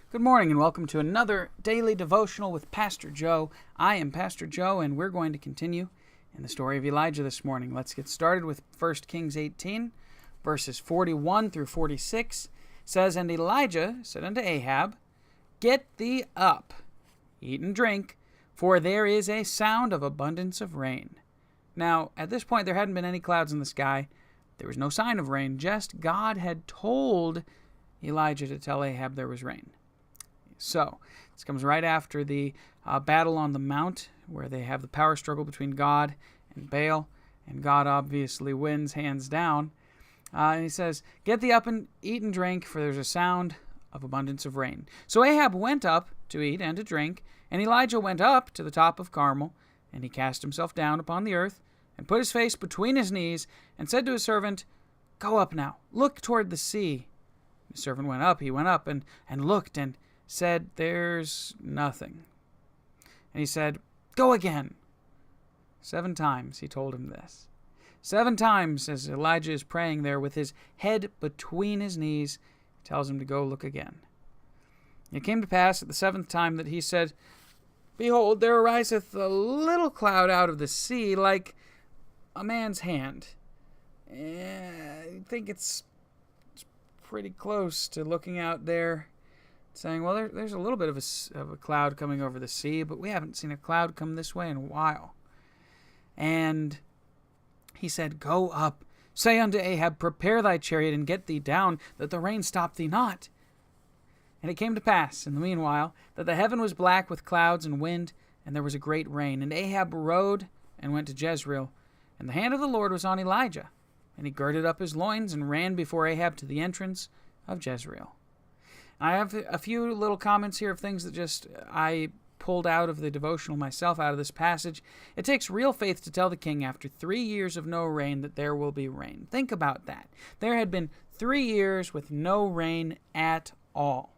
Good morning and welcome to another daily devotional with Pastor Joe. I am Pastor Joe and we're going to continue in the story of Elijah this morning. Let's get started with 1 Kings 18, verses 41 through 46. It says, "And Elijah said unto Ahab, Get thee up, eat and drink, for there is a sound of abundance of rain." Now, at this point, there hadn't been any clouds in the sky. There was no sign of rain, just God had told Elijah to tell Ahab there was rain. So, this comes right after the battle on the mount, where they have the power struggle between God and Baal, and God obviously wins hands down. And he says, "Get thee up and eat and drink, for there's a sound of abundance of rain." So Ahab went up to eat and to drink, and Elijah went up to the top of Carmel, and he cast himself down upon the earth, and put his face between his knees, and said to his servant, "Go up now, look toward the sea." The servant went up, and looked, and said, "There's nothing." And he said, "Go again." 7 times he told him this. 7 times as Elijah is praying there with his head between his knees, he tells him to go look again. It came to pass at the 7th time that he said, "Behold, there ariseth a little cloud out of the sea, like a man's hand." I think it's pretty close to looking out there, saying, well, there's a little bit of a cloud coming over the sea, but we haven't seen a cloud come this way in a while. And he said, "Go up, say unto Ahab, Prepare thy chariot, and get thee down, that the rain stop thee not." And it came to pass, in the meanwhile, that the heaven was black with clouds and wind, and there was a great rain. And Ahab rode and went to Jezreel, and the hand of the Lord was on Elijah. And he girded up his loins and ran before Ahab to the entrance of Jezreel. I have a few little comments here of things that I pulled out of the devotional myself, out of this passage. It takes real faith to tell the king after 3 years of no rain that there will be rain. Think about that. There had been 3 years with no rain at all.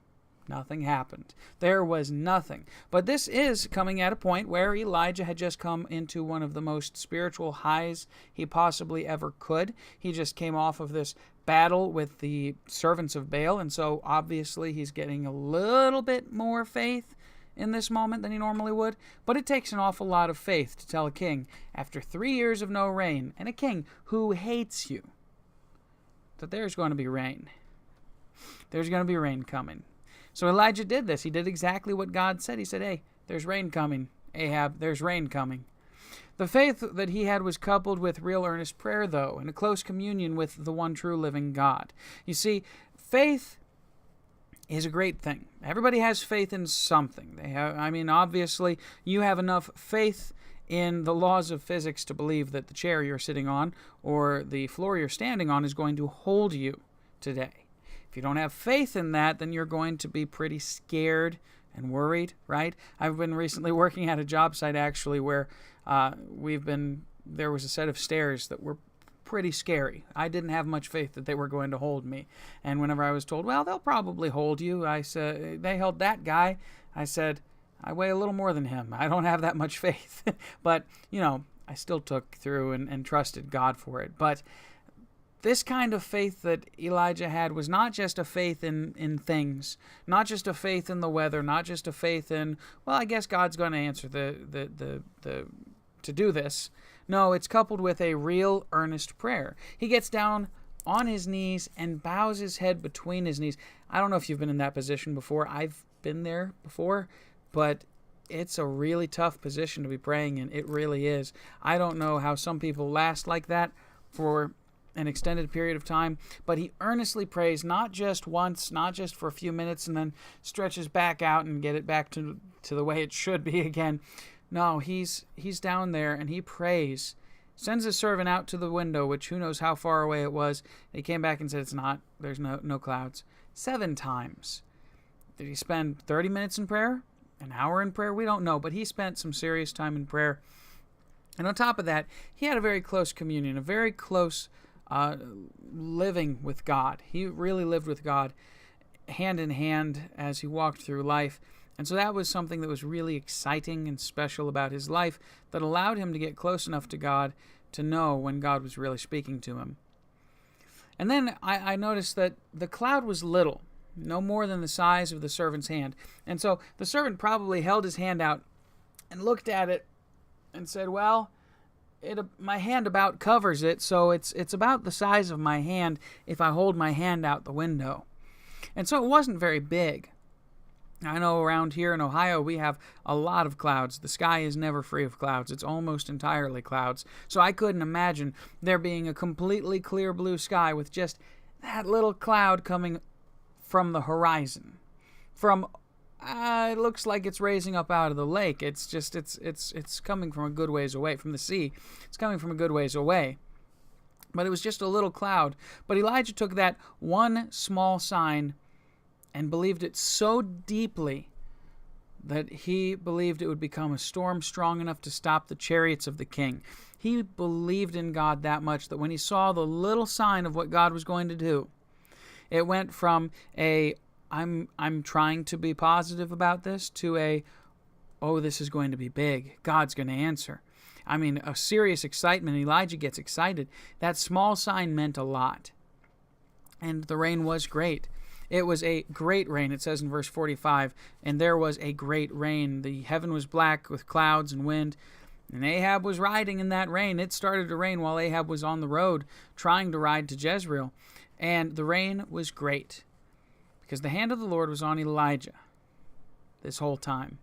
Nothing happened. There was nothing. But this is coming at a point where Elijah had just come into one of the most spiritual highs he possibly ever could. He just came off of this battle with the servants of Baal, and so obviously he's getting a little bit more faith in this moment than he normally would. But it takes an awful lot of faith to tell a king, after 3 years of no rain, and a king who hates you, that there's going to be rain. There's going to be rain coming. So Elijah did this. He did exactly what God said. He said, "Hey, there's rain coming, Ahab, there's rain coming." The faith that he had was coupled with real earnest prayer, though, and a close communion with the one true living God. You see, faith is a great thing. Everybody has faith in something. Obviously, you have enough faith in the laws of physics to believe that the chair you're sitting on or the floor you're standing on is going to hold you today. If you don't have faith in that, then you're going to be pretty scared and worried, right? I've been recently working at a job site, actually, where there was a set of stairs that were pretty scary. I didn't have much faith that they were going to hold me. And whenever I was told, well, they'll probably hold you, I said, they held that guy. I said, I weigh a little more than him. I don't have that much faith. But, I still took through and trusted God for it. But this kind of faith that Elijah had was not just a faith in things, not just a faith in the weather, not just a faith in, well, I guess God's going to answer to do this. No, it's coupled with a real earnest prayer. He gets down on his knees and bows his head between his knees. I don't know if you've been in that position before. I've been there before, but it's a really tough position to be praying in. It really is. I don't know how some people last like that for an extended period of time, but he earnestly prays, not just once, not just for a few minutes and then stretches back out and get it back to the way it should be again. No, he's down there and he prays, sends his servant out to the window, which who knows how far away it was. He came back and said, there's no clouds. 7 times. Did he spend 30 minutes in prayer? An hour in prayer? We don't know, but he spent some serious time in prayer. And on top of that, he had a very close communion, a very close living with God. He really lived with God hand in hand as he walked through life. And so that was something that was really exciting and special about his life that allowed him to get close enough to God to know when God was really speaking to him. And then I noticed that the cloud was little. no more than the size of the servant's hand. And so the servant probably held his hand out and looked at it and said, well, my hand about covers it, so it's about the size of my hand if I hold my hand out the window. And so it wasn't very big. I know around here in Ohio we have a lot of clouds. The sky is never free of clouds. It's almost entirely clouds. So I couldn't imagine there being a completely clear blue sky with just that little cloud coming from the horizon. It looks like it's raising up out of the lake. It's coming from a good ways away from the sea. It's coming from a good ways away. But it was just a little cloud. But Elijah took that one small sign and believed it so deeply that he believed it would become a storm strong enough to stop the chariots of the king. He believed in God that much that when he saw the little sign of what God was going to do, it went from I'm trying to be positive about this to this is going to be big. God's going to answer. I mean, a serious excitement. Elijah gets excited. That small sign meant a lot. And the rain was great. It was a great rain, it says in verse 45, and there was a great rain. The heaven was black with clouds and wind, and Ahab was riding in that rain. It started to rain while Ahab was on the road trying to ride to Jezreel, and the rain was great because the hand of the Lord was on Elijah this whole time.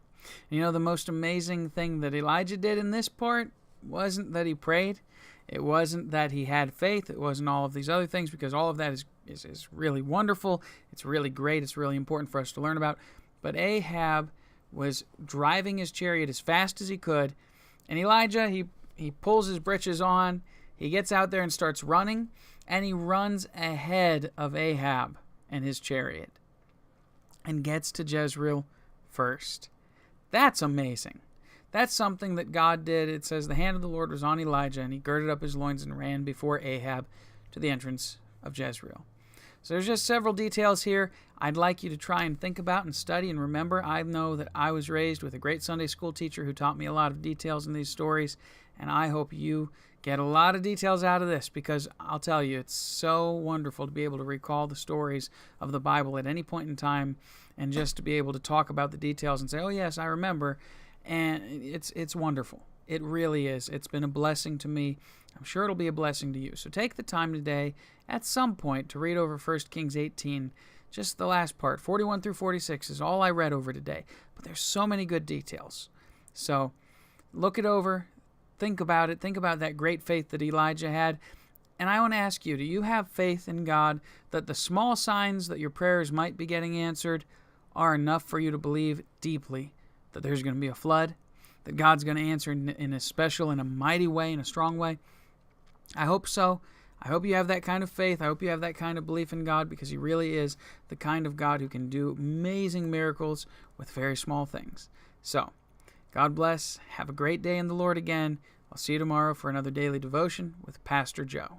And the most amazing thing that Elijah did in this part wasn't that he prayed. It wasn't that he had faith. It wasn't all of these other things, because all of that is really wonderful. It's really great. It's really important for us to learn about. But Ahab was driving his chariot as fast as he could. And Elijah, he pulls his britches on. He gets out there and starts running. And he runs ahead of Ahab and his chariot and gets to Jezreel first. That's amazing. That's something that God did. It says the hand of the Lord was on Elijah, and he girded up his loins and ran before Ahab to the entrance of Jezreel. So there's just several details here I'd like you to try and think about and study and remember. I know that I was raised with a great Sunday school teacher who taught me a lot of details in these stories, and I hope you get a lot of details out of this, because I'll tell you, it's so wonderful to be able to recall the stories of the Bible at any point in time and just to be able to talk about the details and say, oh yes, I remember. And it's wonderful. It really is. It's been a blessing to me. I'm sure it'll be a blessing to you. So take the time today at some point to read over 1 Kings 18. Just the last part, 41 through 46 is all I read over today. But there's so many good details. So look it over. Think about it. Think about that great faith that Elijah had. And I want to ask you, do you have faith in God that the small signs that your prayers might be getting answered are enough for you to believe deeply that there's going to be a flood, that God's going to answer in a special, in a mighty way, in a strong way? I hope so. I hope you have that kind of faith. I hope you have that kind of belief in God, because he really is the kind of God who can do amazing miracles with very small things. So, God bless. Have a great day in the Lord again. I'll see you tomorrow for another daily devotion with Pastor Joe.